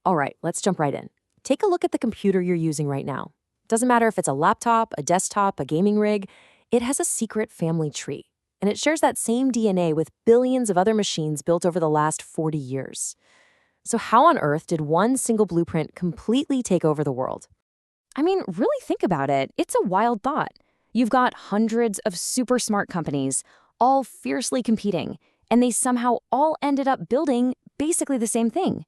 All right, let's jump right in. Take a look at the computer you're using right now. Doesn't matter if it's a laptop, a desktop, a gaming rig, it has a secret family tree. And it shares that same DNA with billions of other machines built over the last 40 years. So how on earth did one single blueprint completely take over the world? I mean, really think about it. It's a wild thought. You've got hundreds of super smart companies, all fiercely competing, and they somehow all ended up building basically the same thing.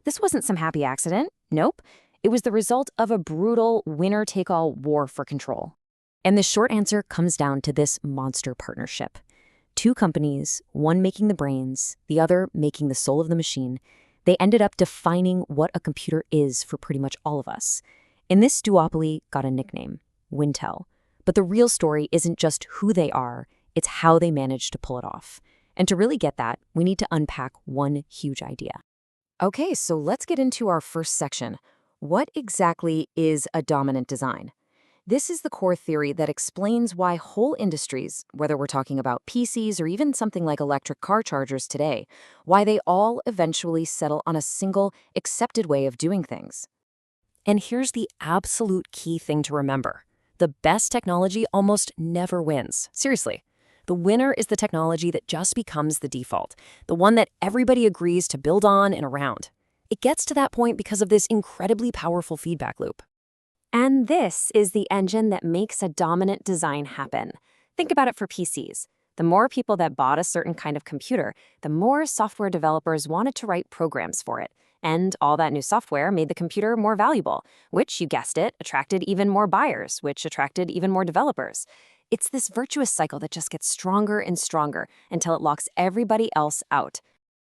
This wasn't some happy accident. Nope. It was the result of a brutal winner-take-all war for control. And the short answer comes down to this monster partnership. Two companies, one making the brains, the other making the soul of the machine, they ended up defining what a computer is for pretty much all of us. And this duopoly got a nickname, Wintel. But the real story isn't just who they are, it's how they managed to pull it off. And to really get that, we need to unpack one huge idea. Okay, so let's get into our first section. What exactly is a dominant design? This is the core theory that explains why whole industries, whether we're talking about PCs or even something like electric car chargers today, why they all eventually settle on a single, accepted way of doing things. And here's the absolute key thing to remember. The best technology almost never wins. Seriously. The winner is the technology that just becomes the default, the one that everybody agrees to build on and around. It gets to that point because of this incredibly powerful feedback loop. And this is the engine that makes a dominant design happen. Think about it for PCs. The more people that bought a certain kind of computer, the more software developers wanted to write programs for it. And all that new software made the computer more valuable, which, you guessed it, attracted even more buyers, which attracted even more developers. It's this virtuous cycle that just gets stronger and stronger until it locks everybody else out.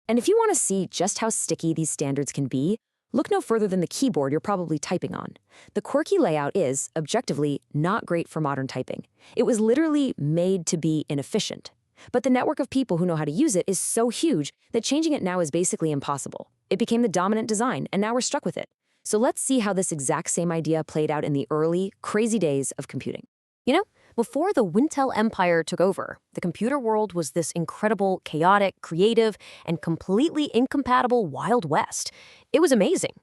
And if you want to see just how sticky these standards can be, look no further than the keyboard you're probably typing on. The quirky layout is, objectively, not great for modern typing. It was literally made to be inefficient. But the network of people who know how to use it is so huge that changing it now is basically impossible. It became the dominant design, and now we're stuck with it. So let's see how this exact same idea played out in the early, crazy days of computing. You know, before the Wintel empire took over, the computer world was this incredible, chaotic, creative, and completely incompatible Wild West. It was amazing.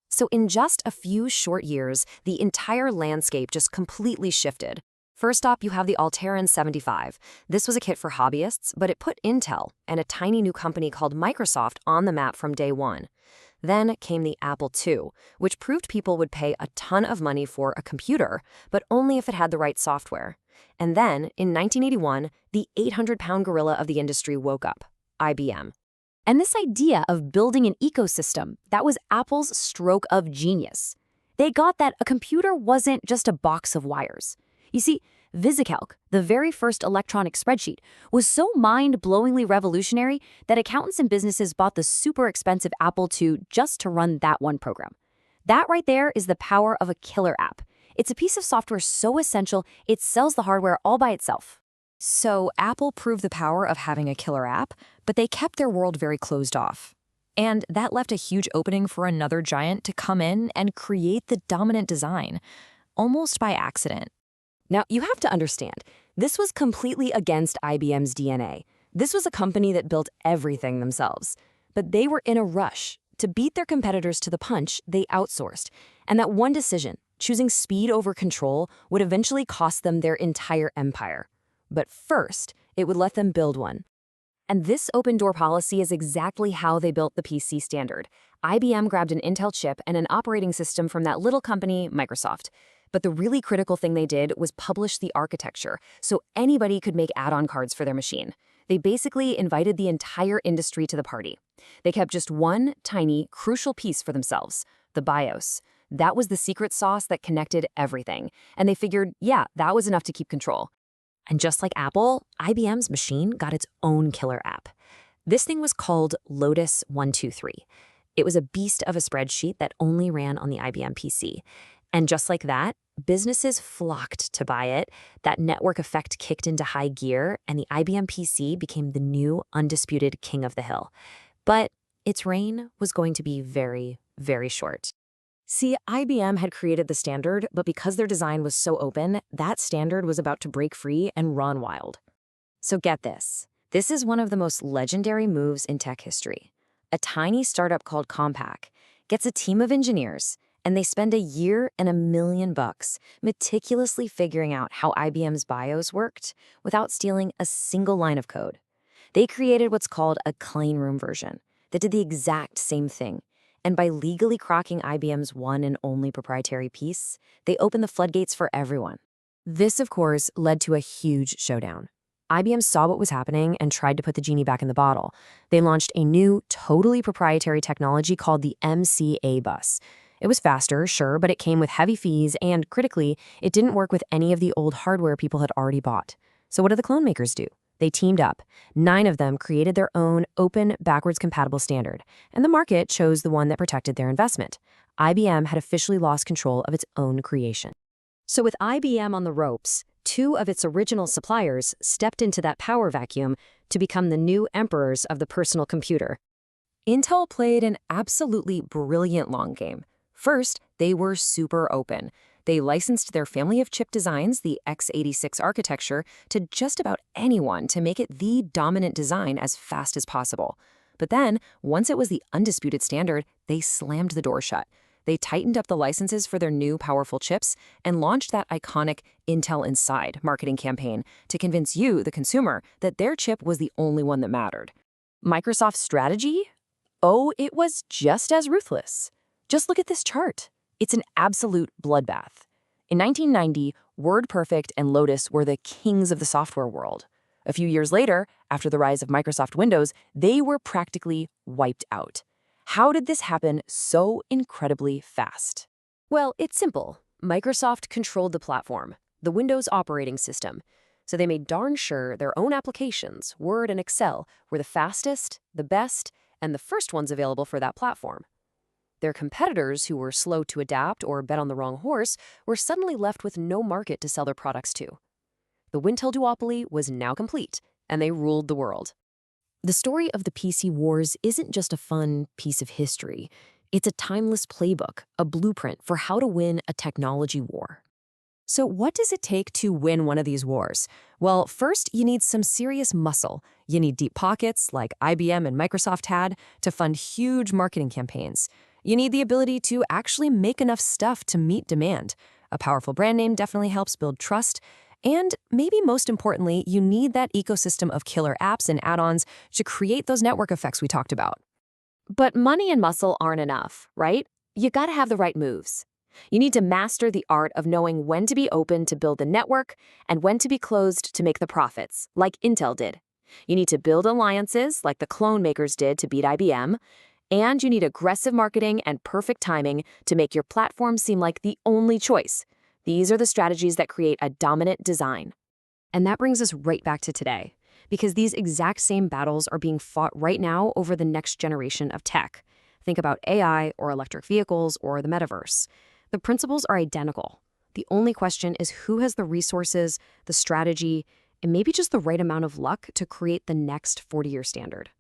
So in just a few short years, the entire landscape just completely shifted. First up, you have the Altiron 75. This was a kit for hobbyists, but it put Intel and a tiny new company called Microsoft on the map from day one. Then came the Apple II, which proved people would pay a ton of money for a computer, but only if it had the right software. And then, in 1981, the 800-pound gorilla of the industry woke up, IBM. And this idea of building an ecosystem, that was Apple's stroke of genius. They got that a computer wasn't just a box of wires. You see, VisiCalc, the very first electronic spreadsheet, was so mind-blowingly revolutionary that accountants and businesses bought the super expensive Apple II just to run that one program. That right there is the power of a killer app. It's a piece of software so essential, it sells the hardware all by itself. So Apple proved the power of having a killer app, but they kept their world very closed off. And that left a huge opening for another giant to come in and create the dominant design, almost by accident. Now, you have to understand, this was completely against IBM's DNA. This was a company that built everything themselves. But they were in a rush. To beat their competitors to the punch, they outsourced. And that one decision, choosing speed over control, would eventually cost them their entire empire. But first, it would let them build one. And this open-door policy is exactly how they built the PC standard. IBM grabbed an Intel chip and an operating system from that little company, Microsoft. But the really critical thing they did was publish the architecture, so anybody could make add-on cards for their machine. They basically invited the entire industry to the party. They kept just one tiny, crucial piece for themselves, the BIOS. That was the secret sauce that connected everything. And they figured, yeah, that was enough to keep control. And just like Apple, IBM's machine got its own killer app. This thing was called Lotus 123. It was a beast of a spreadsheet that only ran on the IBM PC. And just like that, businesses flocked to buy it, that network effect kicked into high gear, and the IBM PC became the new, undisputed king of the hill. But its reign was going to be very, very short. See, IBM had created the standard, but because their design was so open, that standard was about to break free and run wild. So get this. This is one of the most legendary moves in tech history. A tiny startup called Compaq. gets a team of engineers, and they spend a year and $1 million meticulously figuring out how IBM's BIOS worked without stealing a single line of code. They created what's called a clean room version that did the exact same thing. And by legally cracking IBM's one and only proprietary piece, they opened the floodgates for everyone. This, of course, led to a huge showdown. IBM saw what was happening and tried to put the genie back in the bottle. They launched a new, totally proprietary technology called the MCA bus. It was faster, sure, but it came with heavy fees, and critically, it didn't work with any of the old hardware people had already bought. So what did the clone makers do? They teamed up. 9 of them created their own open, backwards-compatible standard, and the market chose the one that protected their investment. IBM had officially lost control of its own creation. So with IBM on the ropes, 2 of its original suppliers stepped into that power vacuum to become the new emperors of the personal computer. Intel played an absolutely brilliant long game. First, they were super open. They licensed their family of chip designs, the x86 architecture, to just about anyone to make it the dominant design as fast as possible. But then, once it was the undisputed standard, they slammed the door shut. They tightened up the licenses for their new powerful chips and launched that iconic Intel Inside marketing campaign to convince you, the consumer, that their chip was the only one that mattered. Microsoft's strategy? Oh, it was just as ruthless. Just look at this chart. It's an absolute bloodbath. In 1990, WordPerfect and Lotus were the kings of the software world. A few years later, after the rise of Microsoft Windows, they were practically wiped out. How did this happen so incredibly fast? Well, it's simple. Microsoft controlled the platform, the Windows operating system, so they made darn sure their own applications, Word and Excel, were the fastest, the best, and the first ones available for that platform. Their competitors, who were slow to adapt or bet on the wrong horse, were suddenly left with no market to sell their products to. The Wintel duopoly was now complete, and they ruled the world. The story of the PC wars isn't just a fun piece of history. It's a timeless playbook, a blueprint for how to win a technology war. So what does it take to win one of these wars? Well, first, you need some serious muscle. You need deep pockets, like IBM and Microsoft had, to fund huge marketing campaigns. You need the ability to actually make enough stuff to meet demand. A powerful brand name definitely helps build trust. And maybe most importantly, you need that ecosystem of killer apps and add-ons to create those network effects we talked about. But money and muscle aren't enough, right? You gotta have the right moves. You need to master the art of knowing when to be open to build the network and when to be closed to make the profits, like Intel did. You need to build alliances, like the clone makers did to beat IBM. And you need aggressive marketing and perfect timing to make your platform seem like the only choice. These are the strategies that create a dominant design. And that brings us right back to today, because these exact same battles are being fought right now over the next generation of tech. Think about AI or electric vehicles or the metaverse. The principles are identical. The only question is who has the resources, the strategy, and maybe just the right amount of luck to create the next 40-year standard.